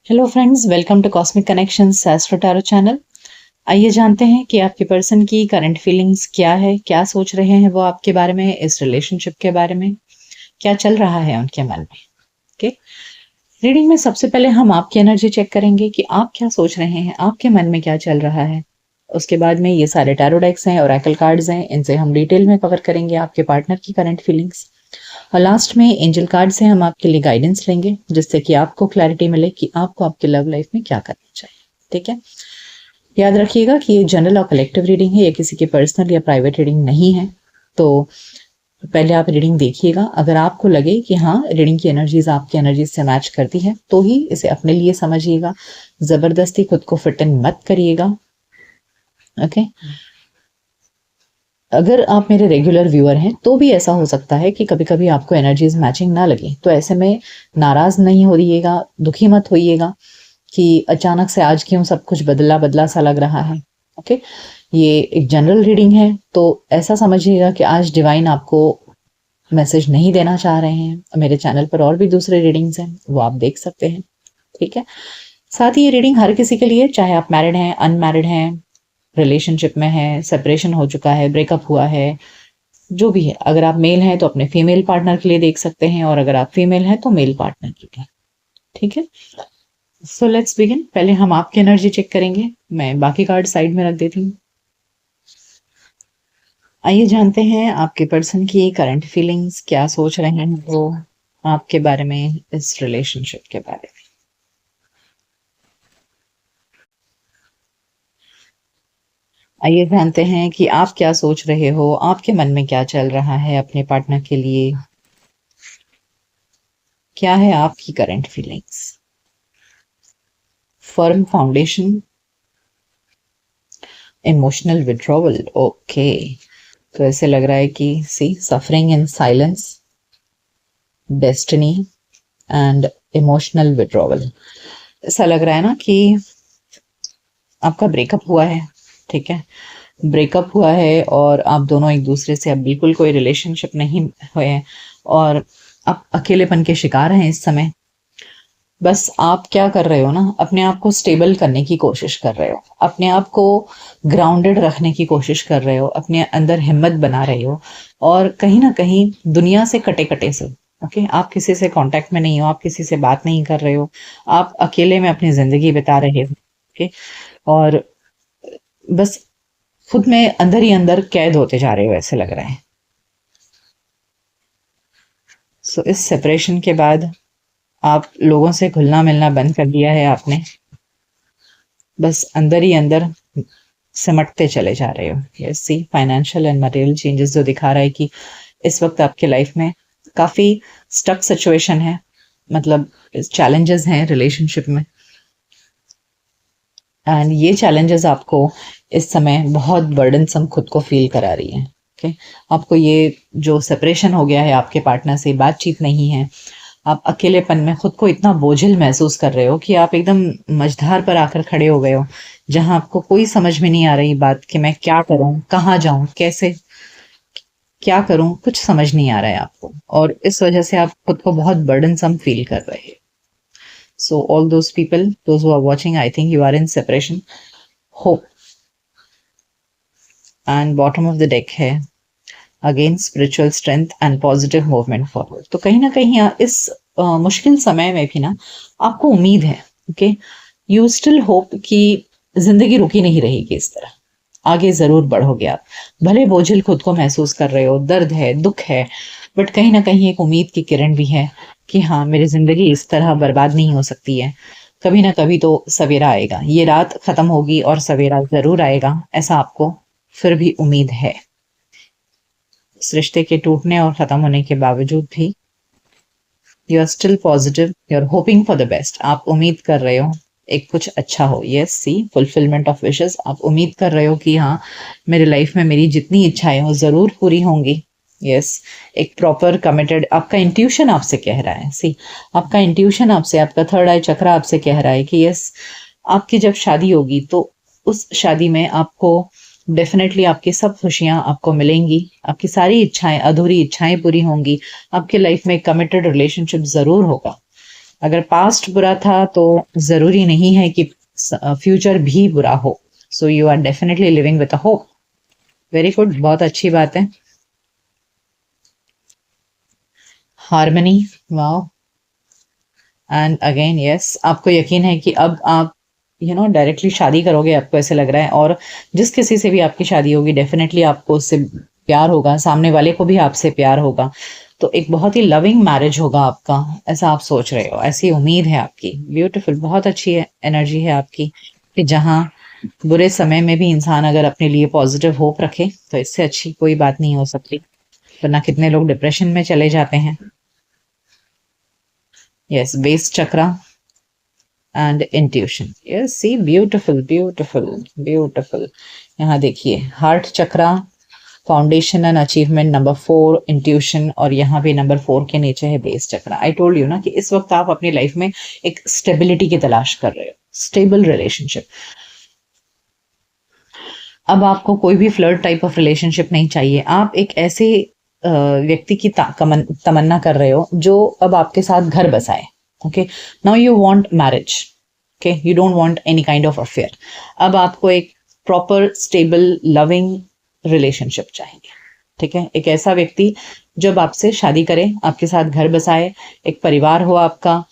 Hello friends, welcome to cosmic connections astro tarot channel. आइए जानते हैं कि आपके पर्सन की करंट फीलिंग्स क्या है, क्या सोच रहे हैं वो आपके बारे में, इस रिलेशनशिप के बारे में, क्या चल रहा है उनके मन में। ओके, रीडिंग में सबसे पहले हम आपकी एनर्जी चेक करेंगे कि आप क्या सोच रहे हैं, आपके मन में क्या चल रहा है। उसके बाद में ये सारे टैरो डेक्स हैं, ओरेकल कार्ड्स हैं, इनसे हम डिटेल में कवर करेंगे आपके पार्टनर की करंट फीलिंग्स। और लास्ट में एंजल कार्ड से हम आपके लिए गाइडेंस लेंगे, जिससे कि आपको क्लैरिटी मिले कि आपको आपके लव लाइफ में क्या करना चाहिए। ठीक है, याद रखिएगा कि ये जनरल और कलेक्टिव रीडिंग है, ये किसी की पर्सनल या प्राइवेट रीडिंग नहीं है। तो पहले आप रीडिंग देखिएगा, अगर आपको लगे कि हाँ रीडिंग की एनर्जीज आपकी एनर्जीज से मैच करती है तो ही इसे अपने लिए समझिएगा, जबरदस्ती खुद को फिट इन मत करिएगा। ओके, अगर आप मेरे रेगुलर व्यूअर हैं तो भी ऐसा हो सकता है कि कभी कभी आपको एनर्जीज मैचिंग ना लगे, तो ऐसे में नाराज नहीं होइएगा, दुखी मत होइएगा कि अचानक से आज क्यों सब कुछ बदला बदला सा लग रहा है। ओके, ये एक जनरल रीडिंग है, तो ऐसा समझिएगा कि आज डिवाइन आपको मैसेज नहीं देना चाह रहे हैं। मेरे चैनल पर और भी दूसरे रीडिंग्स हैं, वो आप देख सकते हैं। ठीक है, साथ ही ये रीडिंग हर किसी के लिए, चाहे आप मैरिड हैं, अनमैरिड हैं, रिलेशनशिप में है, सेपरेशन हो चुका है, ब्रेकअप हुआ है, जो भी है। अगर आप मेल हैं तो अपने फीमेल पार्टनर के लिए देख सकते हैं, और अगर आप फीमेल हैं तो मेल पार्टनर के लिए। ठीक है, सो लेट्स बिगिन। पहले हम आपकी एनर्जी चेक करेंगे, मैं बाकी कार्ड साइड में रख देती हूँ। आइए जानते हैं आपके पर्सन की करंट फीलिंग्स, क्या सोच रहे हैं वो आपके बारे में, इस रिलेशनशिप के बारे में। आइए जानते हैं कि आप क्या सोच रहे हो, आपके मन में क्या चल रहा है अपने पार्टनर के लिए, क्या है आपकी current feelings. Firm foundation, emotional withdrawal. Okay, तो ऐसे लग रहा है कि sea suffering in silence, destiny and emotional withdrawal. ऐसा लग रहा है ना कि आपका ब्रेकअप हुआ है। ठीक है, ब्रेकअप हुआ है और आप दोनों एक दूसरे से अब बिल्कुल कोई रिलेशनशिप नहीं हुए हैं, और आप अकेलेपन के शिकार हैं इस समय। बस आप क्या कर रहे हो ना, अपने आप को स्टेबल करने की कोशिश कर रहे हो, अपने आप को ग्राउंडेड रखने की कोशिश कर रहे हो, अपने अंदर हिम्मत बना रहे हो, और कहीं ना कहीं दुनिया से कटे कटे से। ओके, आप किसी से कांटेक्ट में नहीं हो, आप किसी से बात नहीं कर रहे हो, आप अकेले में अपनी जिंदगी बिता रहे हो। ओके, और बस खुद में अंदर ही अंदर कैद होते जा रहे हो, ऐसे लग रहा है। सो इस सेपरेशन के बाद आप लोगों से घुलना मिलना बंद कर दिया है आपने, बस अंदर ही अंदर सिमटते चले जा रहे हो। Yes, see financial and material changes जो दिखा रहा है कि इस वक्त आपके लाइफ में काफी स्टक सिचुएशन है, मतलब चैलेंजेस हैं रिलेशनशिप में, एंड ये चैलेंजेस आपको इस समय बहुत बर्डनसम खुद को फील करा रही है। ओके, आपको ये जो सेपरेशन हो गया है, आपके पार्टनर से बातचीत नहीं है, आप अकेलेपन में खुद को इतना बोझिल महसूस कर रहे हो कि आप एकदम मझधार पर आकर खड़े हो गए हो, जहां आपको कोई समझ में नहीं आ रही बात कि मैं क्या करूं, कहाँ जाऊं, कैसे क्या करूं, कुछ समझ नहीं आ रहा है आपको, और इस वजह से आप खुद को बहुत बर्डनसम फील कर रहे हैं। So all those people, those who are watching, I think you are in separation. Hope, and bottom of the deck है again spiritual strength and positive movement forward. तो कहीं ना कहीं इस मुश्किल समय में भी ना आपको उम्मीद है। ओके, यू स्टिल होप कि जिंदगी रुकी नहीं रहेगी इस तरह, आगे जरूर बढ़ोगे आप। भले बोझिल खुद को महसूस कर रहे हो, दर्द है, दुख है, बट कहीं ना कहीं एक उम्मीद की किरण भी है कि हाँ मेरी जिंदगी इस तरह बर्बाद नहीं हो सकती है, कभी ना कभी तो सवेरा आएगा, ये रात खत्म होगी और सवेरा जरूर आएगा, ऐसा आपको फिर भी उम्मीद है। इस रिश्ते के टूटने और खत्म होने के बावजूद भी you are still positive, you are hoping for the best. आप उम्मीद कर रहे हो एक कुछ अच्छा हो। Yes, see fulfilment of wishes. आप उम्मीद कर रहे हो कि हाँ मेरे लाइफ में मेरी जितनी इच्छाएं हो जरूर पूरी होंगी। यस, एक प्रॉपर कमिटेड, आपका इंट्यूशन आपसे कह रहा है। सी, आपका इंट्यूशन आपसे, आपका थर्ड आई चक्र आपसे कह रहा है कि यस, आपकी जब शादी होगी तो उस शादी में आपको डेफिनेटली आपकी सब खुशियां आपको मिलेंगी, आपकी सारी इच्छाएं, अधूरी इच्छाएं पूरी होंगी, आपके लाइफ में कमिटेड रिलेशनशिप जरूर होगा। अगर पास्ट बुरा था तो जरूरी नहीं है कि फ्यूचर भी बुरा हो. So you are definitely living with a hope. Very good, बहुत अच्छी बात है. Harmony, wow. And again yes, आपको यकीन है कि अब आप डायरेक्टली शादी करोगे, आपको ऐसे लग रहा है. और जिस किसी से भी आपकी शादी होगी डेफिनेटली आपको उससे प्यार होगा, सामने वाले को भी आपसे प्यार होगा. तो एक बहुत ही लविंग मैरिज होगा आपका, ऐसा आप सोच रहे हो, ऐसी उम्मीद है आपकी. ब्यूटीफुल, बहुत अच्छी है एनर्जी है आपकी कि जहाँ बुरे समय में भी इंसान अगर अपने लिए पॉजिटिव होप रखे तो इससे अच्छी कोई बात नहीं हो सकती. वरना कितने लोग डिप्रेशन में चले जाते हैं. Yes, base chakra and intuition. Yes, see, beautiful beautiful beautiful. यहाँ देखिए, heart chakra, foundation and achievement number 4, intuition, और यहाँ पे नंबर 4 के नीचे है base chakra. I told you ना कि इस वक्त आप अपनी लाइफ में एक स्टेबिलिटी की तलाश कर रहे हो, स्टेबल रिलेशनशिप. अब आपको कोई भी फ्लर्ट टाइप ऑफ रिलेशनशिप नहीं चाहिए. आप एक ऐसे व्यक्ति की तमन्ना कर रहे हो जो अब आपके साथ घर बसाए. Okay, now you want marriage. Okay, you don't want any kind of affair. अब आपको एक प्रॉपर स्टेबल लविंग रिलेशनशिप चाहिए. ठीक है, एक ऐसा व्यक्ति जब आपसे शादी करे, आपके साथ घर बसाए, एक परिवार हो आपका,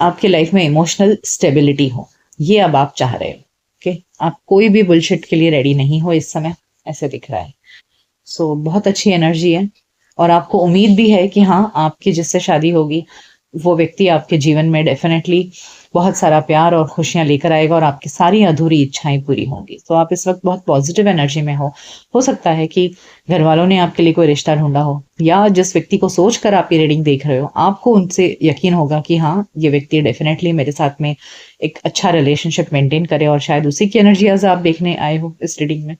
आपके लाइफ में इमोशनल स्टेबिलिटी हो. ये अब आप चाह रहे हो. ओके, आप कोई भी बुलशिट के लिए रेडी नहीं हो इस समय, ऐसे दिख रहा है. सो बहुत अच्छी एनर्जी है. और आपको उम्मीद भी है कि हाँ, आपकी जिससे शादी होगी वो व्यक्ति आपके जीवन में डेफिनेटली बहुत सारा प्यार और खुशियां लेकर आएगा और आपकी सारी अधूरी इच्छाएं पूरी होंगी. तो आप इस वक्त बहुत पॉजिटिव एनर्जी में हो सकता है कि घर वालों ने आपके लिए कोई रिश्ता ढूंढा हो, या जिस व्यक्ति को सोच कर आप ये रीडिंग देख रहे हो आपको उनसे यकीन होगा कि हाँ, ये व्यक्ति डेफिनेटली मेरे साथ में एक अच्छा रिलेशनशिप मेंटेन करे, और शायद उसी की एनर्जीज आप देखने आए हो इस रीडिंग में.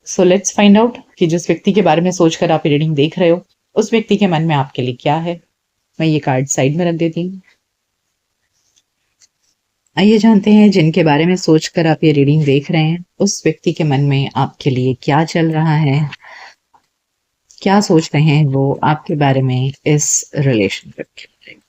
सो लेट्स फाइंड आउट कि जिस व्यक्ति के बारे में सोचकर आप रीडिंग देख रहे हो उस व्यक्ति के मन में आपके लिए क्या है. मैं ये कार्ड साइड में रख देती हूँ. आइए जानते हैं जिनके बारे में सोचकर आप ये रीडिंग देख रहे हैं उस व्यक्ति के मन में आपके लिए क्या चल रहा है, क्या सोच रहे हैं वो आपके बारे में इस रिलेशनशिप के बारे में.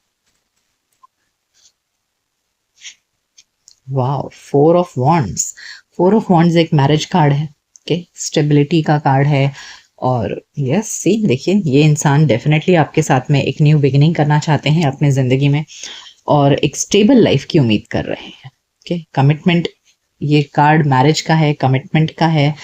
Wow, 4 of wands. 4 of wands एक मैरिज कार्ड है. ओके, स्टेबिलिटी का कार्ड है. और यस, सी, देखिए, ये इंसान डेफिनेटली आपके साथ में एक न्यू बिगिनिंग करना चाहते हैं अपने जिंदगी में और एक स्टेबल लाइफ की उम्मीद कर रहे हैं. ओके, कमिटमेंट, ये कार्ड मैरिज का है, कमिटमेंट का है,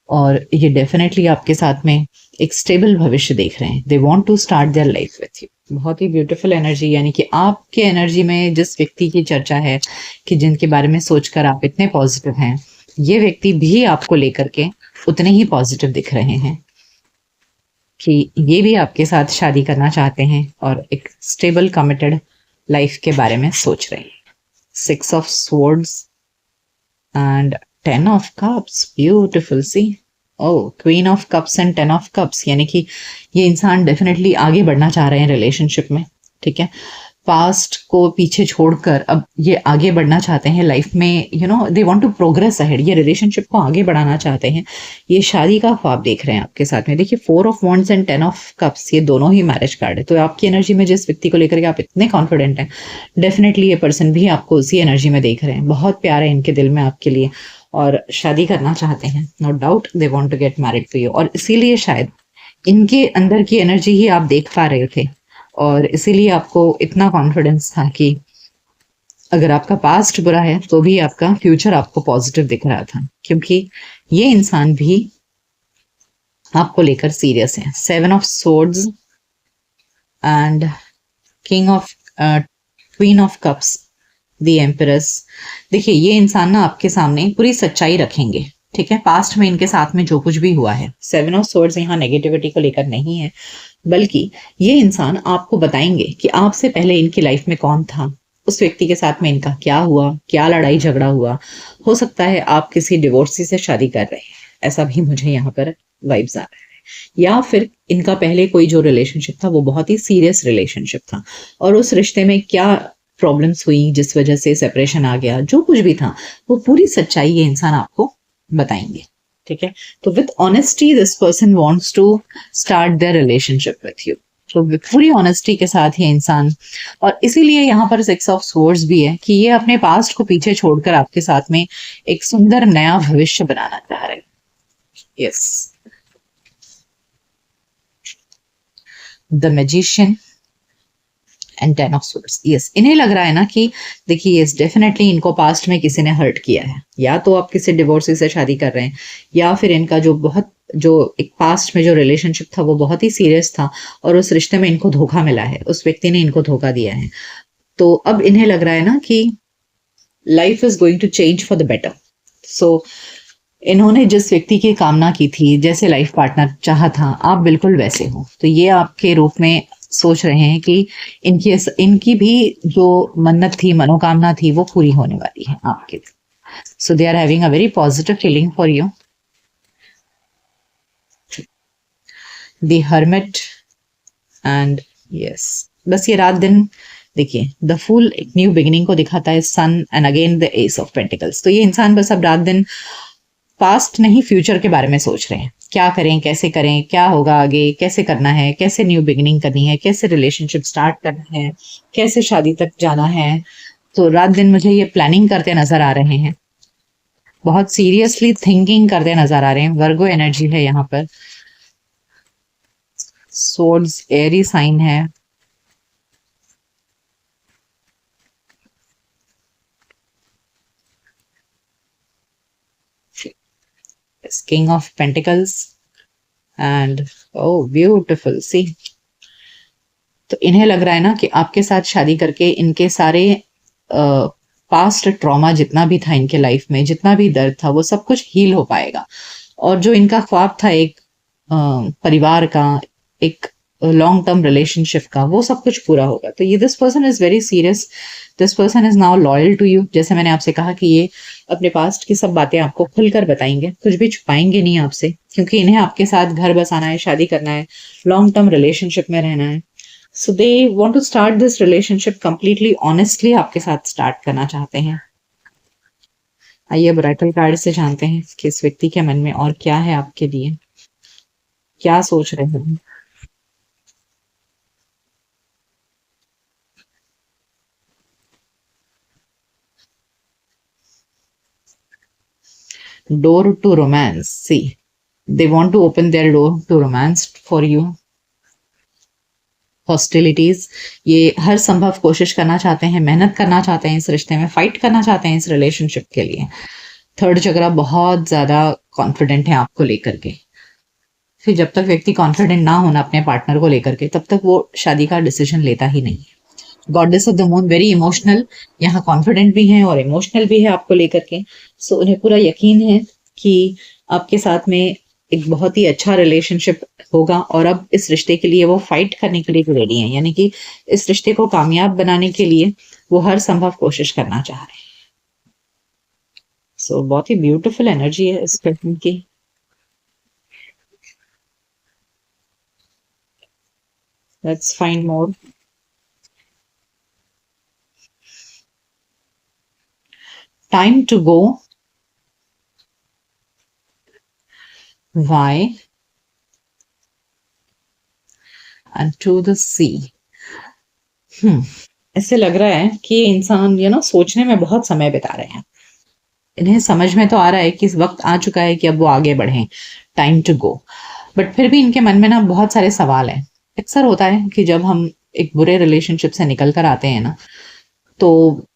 और ये डेफिनेटली आपके साथ में एक स्टेबल भविष्य देख रहे हैं. They want to start their life with you. बहुत ही ब्यूटीफुल एनर्जी. यानी कि आपके एनर्जी में जिस व्यक्ति की चर्चा है कि जिनके बारे में सोचकर आप इतने पॉजिटिव हैं, ये व्यक्ति भी आपको लेकर के उतने ही पॉजिटिव दिख रहे हैं कि ये भी आपके साथ शादी करना चाहते हैं और एक स्टेबल कमिटेड लाइफ के बारे में सोच रहे हैं. 6 of swords and 10 of cups. Beautiful, see. Oh, queen of cups and 10 of cups. यानी कि ये इंसान डेफिनेटली आगे बढ़ना चाह रहे हैं रिलेशनशिप में. ठीक है, पास्ट को पीछे छोड़कर अब ये आगे बढ़ना चाहते हैं लाइफ में. They want to progress ahead. ये रिलेशनशिप को आगे बढ़ाना चाहते हैं. ये शादी का ख्वाब देख रहे हैं आपके साथ में. देखिए, 4 of wands and 10 of cups, ये दोनों ही मैरिज कार्ड है. तो आपकी एनर्जी में जिस व्यक्ति को लेकर के आप इतने कॉन्फिडेंट हैं, डेफिनेटली ये पर्सन भी आपको उसी एनर्जी में देख रहे हैं. बहुत प्यार है इनके दिल में आपके लिए और शादी करना चाहते हैं. No doubt they want to get married to you. और इसीलिए शायद इनके अंदर की एनर्जी ही आप देख पा रहे थे और इसीलिए आपको इतना कॉन्फिडेंस था कि अगर आपका पास्ट बुरा है तो भी आपका फ्यूचर आपको पॉजिटिव दिख रहा था, क्योंकि ये इंसान भी आपको लेकर सीरियस है. 7 of swords and king of queen of cups, the empress. देखिए, ये इंसान ना आपके सामने पूरी सच्चाई रखेंगे. ठीक है, पास्ट में इनके साथ में जो कुछ भी हुआ है, 7 ऑफ सोर्ड्स यहाँ नेगेटिविटी को लेकर नहीं है, बल्कि ये इंसान आपको बताएंगे कि आपसे पहले इनकी लाइफ में कौन था, उस व्यक्ति के साथ में इनका क्या हुआ, क्या लड़ाई झगड़ा हुआ. हो सकता है आप किसी डिवोर्सी से शादी कर रहे हैं, ऐसा भी मुझे यहाँ पर वाइब्स आ रहा है. या फिर इनका पहले कोई जो रिलेशनशिप था वो बहुत ही सीरियस रिलेशनशिप था और उस रिश्ते में क्या प्रॉब्लम्स हुई जिस वजह से सेपरेशन आ गया, जो कुछ भी था वो पूरी सच्चाई ये इंसान आपको बताएंगे. ठीक है, तो with honesty this person wants to start their relationship with you. तो पूरी ऑनेस्टी के साथ ये इंसान, और इसीलिए यहाँ पर 6 ऑफ सोर्ड्स भी है कि ये अपने पास्ट को पीछे छोड़कर आपके साथ में एक सुंदर नया भविष्य बनाना चाह रहे हैं। Yes, the magician and 10 of swords. Yes, इन्हें लग रहा है ना कि देखिए, यस डेफिनेटली इनको पास्ट में किसी ने हर्ट किया है, या तो आप किसी डिवोर्सी से शादी कर रहे हैं, या फिर इनका जो एक पास्ट में जो रिलेशनशिप था वो बहुत ही सीरियस था, और उस रिश्ते में इनको धोखा मिला है, उस व्यक्ति ने इनको धोखा दिया है। तो अब इन्हें लग रहा है ना कि life is going to change for the better. So इन्होंने जिस व्यक्ति की कामना की थी, जैसे लाइफ पार्टनर चाहा था, आप बिल्कुल वैसे हो। तो ये आपके रूप में सोच रहे हैं कि इनकी भी जो मन्नत थी, मनोकामना थी, वो पूरी होने वाली है आपके। So they are having a very positive feeling for you. The hermit and yes, बस ये रात दिन देखिए, द फूल एक न्यू बिगिनिंग को दिखाता है, sun and again the ace of pentacles. तो ये इंसान बस अब रात दिन पास्ट नहीं, फ्यूचर के बारे में सोच रहे हैं, क्या करें, कैसे करें, क्या होगा आगे, कैसे करना है, कैसे न्यू बिगिनिंग करनी है, कैसे रिलेशनशिप स्टार्ट करना है, कैसे शादी तक जाना है। तो रात दिन मुझे ये प्लानिंग करते नजर आ रहे हैं, बहुत सीरियसली थिंकिंग करते नजर आ रहे हैं। वर्गो एनर्जी है यहाँ पर, सोर्ड्स एरी साइन है, king of pentacles and oh beautiful sea. तो इन्हें लग रहा है ना कि आपके साथ शादी करके इनके सारे पास्ट ट्रॉमा जितना भी था इनके लाइफ में, जितना भी दर्द था, वो सब कुछ हील हो पाएगा। और जो इनका ख्वाब था एक परिवार का, एक लॉन्ग टर्म रिलेशनशिप का, वो सब कुछ पूरा होगा। तो ये this person is very serious, this person is now loyal to you. जैसे मैंने आपसे कहा कि ये अपने पास्ट की सब बातें आपको खुलकर बताएंगे, कुछ भी छुपाएंगे नहीं आपसे, क्योंकि इन्हें आपके साथ घर बसाना है, शादी करना है, लॉन्ग टर्म रिलेशनशिप में रहना है। So they want to start this relationship completely honestly आपके साथ स्टार्ट करना चाहते हैं। आइए अब राइटल कार्ड से जानते हैं कि इस व्यक्ति के मन में और क्या है आपके लिए, क्या सोच रहे हैं। Door to romance, see they want to open their door to romance for you. Hostilities, ये हर संभव कोशिश करना चाहते हैं, मेहनत करना चाहते हैं इस रिश्ते में, फाइट करना चाहते हैं इस रिलेशनशिप के लिए। थर्ड चक्रा बहुत ज्यादा कॉन्फिडेंट है आपको लेकर के। फिर जब तक व्यक्ति कॉन्फिडेंट ना होना अपने पार्टनर को लेकर के, तब तक वो शादी का डिसीजन लेता ही नहीं है। Goddess of the moon very emotional, यहाँ कॉन्फिडेंट भी है और इमोशनल भी है आपको लेकर के। सो उन्हें पूरा यकीन है कि आपके साथ में एक बहुत ही अच्छा रिलेशनशिप होगा, और अब इस रिश्ते के लिए वो फाइट करने के लिए भी रेडी हैं, यानी कि इस रिश्ते को कामयाब बनाने के लिए वो हर संभव कोशिश करना चाह रहे हैं। सो बहुत ही ब्यूटीफुल एनर्जी है इस पर्सन की। Let's find more. Time to go, why and to the sea। ऐसे लग रहा है कि ये इंसान सोचने में बहुत समय बिता रहे हैं। इन्हें समझ में तो आ रहा है कि इस वक्त आ चुका है कि अब वो आगे बढ़ें, टाइम टू गो, बट फिर भी इनके मन में ना बहुत सारे सवाल हैं। अक्सर होता है कि जब हम एक बुरे रिलेशनशिप से निकल कर आते हैं ना, तो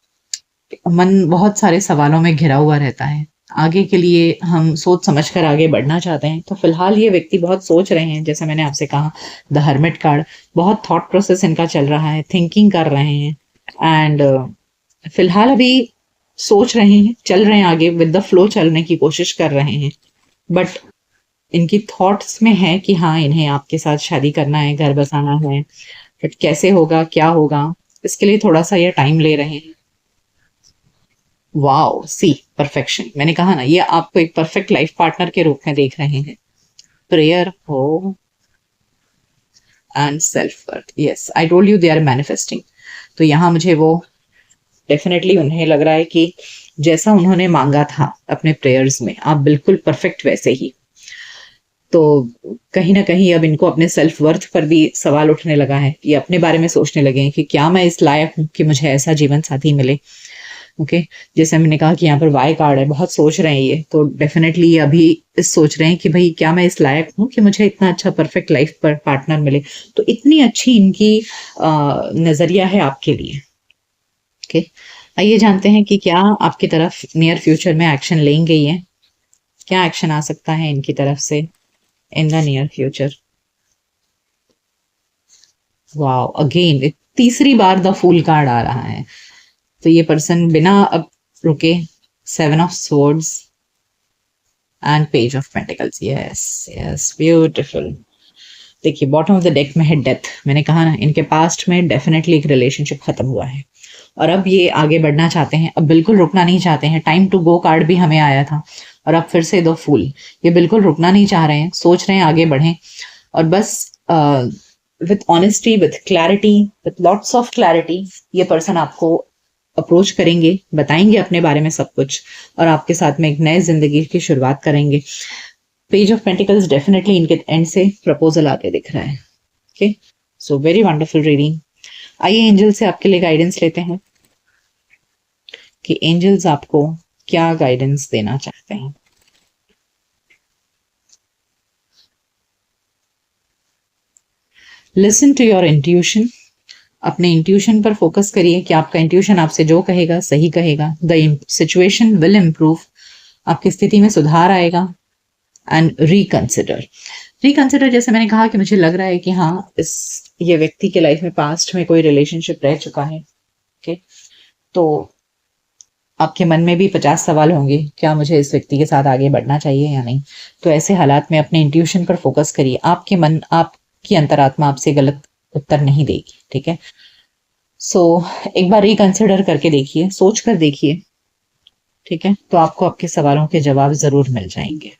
मन बहुत सारे सवालों में घिरा हुआ रहता है। आगे के लिए हम सोच समझ कर आगे बढ़ना चाहते हैं। तो फिलहाल ये व्यक्ति बहुत सोच रहे हैं, जैसे मैंने आपसे कहा द हर्मिट कार्ड, बहुत थॉट प्रोसेस इनका चल रहा है, थिंकिंग कर रहे हैं, एंड फिलहाल अभी सोच रहे हैं, चल रहे हैं आगे, विद द फ्लो चलने की कोशिश कर रहे हैं। बट इनकी थॉट्स में है कि हाँ, इन्हें आपके साथ शादी करना है, घर बसाना है, बट कैसे होगा, क्या होगा, इसके लिए थोड़ा सा ये टाइम ले रहे हैं। वाओ, सी परफेक्शन, मैंने कहा ना, ये आपको एक परफेक्ट लाइफ पार्टनर के रूप में देख रहे हैं। प्रेयर हो and self worth, yes I told you they are manifesting. तो यहाँ मुझे वो डेफिनेटली उन्हें लग रहा है कि जैसा उन्होंने मांगा था अपने प्रेयर्स में, आप बिल्कुल परफेक्ट वैसे ही। तो कहीं ना कहीं अब इनको अपने सेल्फ वर्थ पर भी सवाल उठने लगा है, ये अपने बारे में सोचने लगे हैं कि क्या मैं इस लायक हूँ कि मुझे ऐसा जीवन साथी मिले। ओके, जैसे मैंने कहा कि यहाँ पर वाई कार्ड है, बहुत सोच रहे हैं ये, तो डेफिनेटली ये अभी इस सोच रहे हैं कि भाई क्या मैं इस लायक हूँ कि मुझे इतना अच्छा परफेक्ट लाइफ पर पार्टनर मिले। तो इतनी अच्छी इनकी नजरिया है आपके लिए। ओके, आइए जानते हैं कि क्या आपकी तरफ नियर फ्यूचर में एक्शन लेंगे ये, क्या एक्शन आ सकता है इनकी तरफ से in the near future. Wow, again तीसरी बार द फूल कार्ड आ रहा है। तो ये पर्सन बिना अब रुके, 7 of swords and page of pentacles, yes yes, beautiful. देखिए बॉटम ऑफ द डेक में है डेथ। मैंने कहा ना, इनके पास्ट में डेफिनेटली एक रिलेशनशिप खत्म हुआ है और अब ये आगे बढ़ना चाहते हैं, अब बिल्कुल रुकना नहीं चाहते हैं। टाइम टू गो कार्ड भी हमें आया था और अब फिर से द फूल। ये बिल्कुल रुकना नहीं चाह रहे हैं, सोच रहे हैं आगे बढ़ें और बस with honesty, with clarity, with lots of clarity ये पर्सन आपको अप्रोच करेंगे, बताएंगे अपने बारे में सब कुछ और आपके साथ में एक नए जिंदगी की शुरुआत करेंगे। पेज ऑफ पेंटिकल्स डेफिनेटली इनके एंड से प्रपोजल आते दिख रहा है। Okay, so very wonderful reading. आइए एंजल से आपके लिए गाइडेंस लेते हैं कि एंजल्स आपको क्या गाइडेंस देना चाहते हैं। Listen to your intuition. अपने इंट्यूशन पर फोकस करिए कि आपका इंट्यूशन आपसे जो कहेगा सही कहेगा। द सिचुएशन विल इम्प्रूव, आपकी स्थिति में सुधार आएगा। एंड रिकंसिडर जैसे मैंने कहा कि मुझे लग रहा है कि हाँ, ये व्यक्ति के लाइफ में पास्ट में कोई रिलेशनशिप रह चुका है। ओके, तो आपके मन में भी 50 सवाल होंगे, क्या मुझे इस व्यक्ति के साथ आगे बढ़ना चाहिए या नहीं। तो ऐसे हालात में अपने इंट्यूशन पर फोकस करिए। आपके मन, आपकी अंतरात्मा आपसे गलत उत्तर नहीं देगी। ठीक है, सो एक बार रिकंसिडर करके देखिए, सोच कर देखिए। ठीक है, तो आपको आपके सवालों के जवाब जरूर मिल जाएंगे।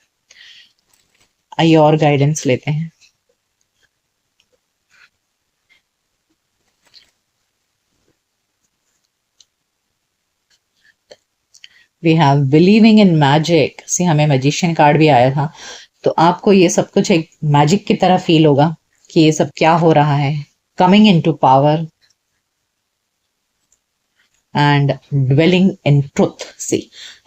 आइए और गाइडेंस लेते हैं। We have believing in magic. से हमें मैजिशियन कार्ड भी आया था, तो आपको ये सब कुछ एक मैजिक की तरह फील होगा कि ये सब क्या हो रहा है। Coming in to power and dwelling in truth. See,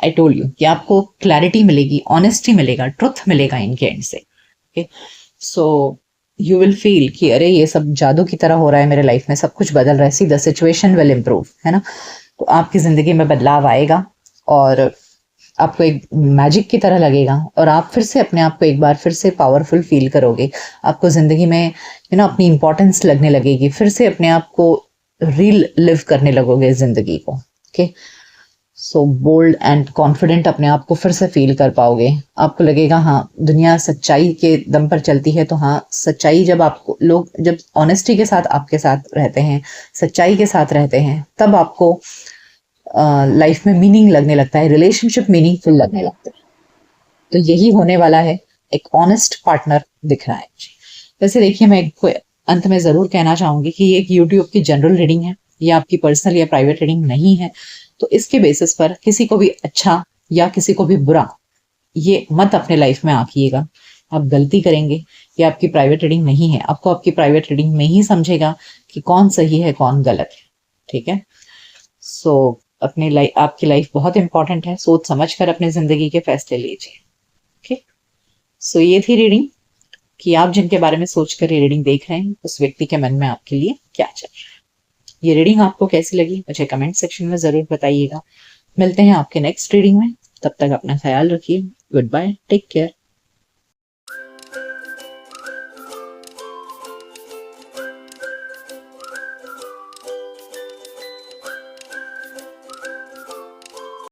I told you कि आपको क्लैरिटी मिलेगी, ऑनेस्टी मिलेगा, ट्रुथ मिलेगा इनके एंड से। Okay, so you will feel कि अरे ये सब जादू की तरह हो रहा है मेरे लाइफ में, सब कुछ बदल रहा है। सी, द सिचुएशन विल इम्प्रूव, है ना। तो आपकी जिंदगी में बदलाव आएगा और आपको एक मैजिक की तरह लगेगा और आप फिर से अपने आप को एक बार फिर से पावरफुल फील करोगे। आपको जिंदगी में अपनी इंपॉर्टेंस लगने लगेगी, फिर से अपने आप को रील लिव करने लगोगे जिंदगी को। Okay, so bold and confident अपने आप को फिर से फील कर पाओगे। आपको लगेगा हाँ, दुनिया सच्चाई के दम पर चलती है। तो हाँ, सच्चाई जब आपको लोग, जब ऑनेस्टी के साथ आपके साथ रहते हैं, सच्चाई के साथ रहते हैं, तब आपको लाइफ में मीनिंग लगने लगता है, रिलेशनशिप मीनिंगफुल लगने लगता है। तो यही होने वाला है, एक ऑनेस्ट पार्टनर दिख रहा है मुझे। वैसे देखिए, मैं अंत में जरूर कहना चाहूंगी कि ये एक यूट्यूब की जनरल रीडिंग है, ये आपकी पर्सनल या प्राइवेट रीडिंग नहीं है। तो इसके बेसिस पर किसी को भी अच्छा या किसी को भी बुरा ये मत अपने लाइफ में आंकिएगा, आप गलती करेंगे। ये आपकी प्राइवेट रीडिंग नहीं है, आपको आपकी प्राइवेट रीडिंग में ही समझेगा कि कौन सही है कौन गलत है। ठीक है, सो अपनी लाइफ, आपकी लाइफ बहुत इंपॉर्टेंट है, सोच समझ कर अपने जिंदगी के फैसले लीजिए। ओके, सो ये थी रीडिंग कि आप जिनके बारे में सोचकर ये रीडिंग देख रहे हैं, उस व्यक्ति के मन में आपके लिए क्या चल रहा है। ये रीडिंग आपको कैसी लगी मुझे कमेंट सेक्शन में जरूर बताइएगा। मिलते हैं आपके नेक्स्ट रीडिंग में, तब तक अपना ख्याल रखिए। Good bye, take care.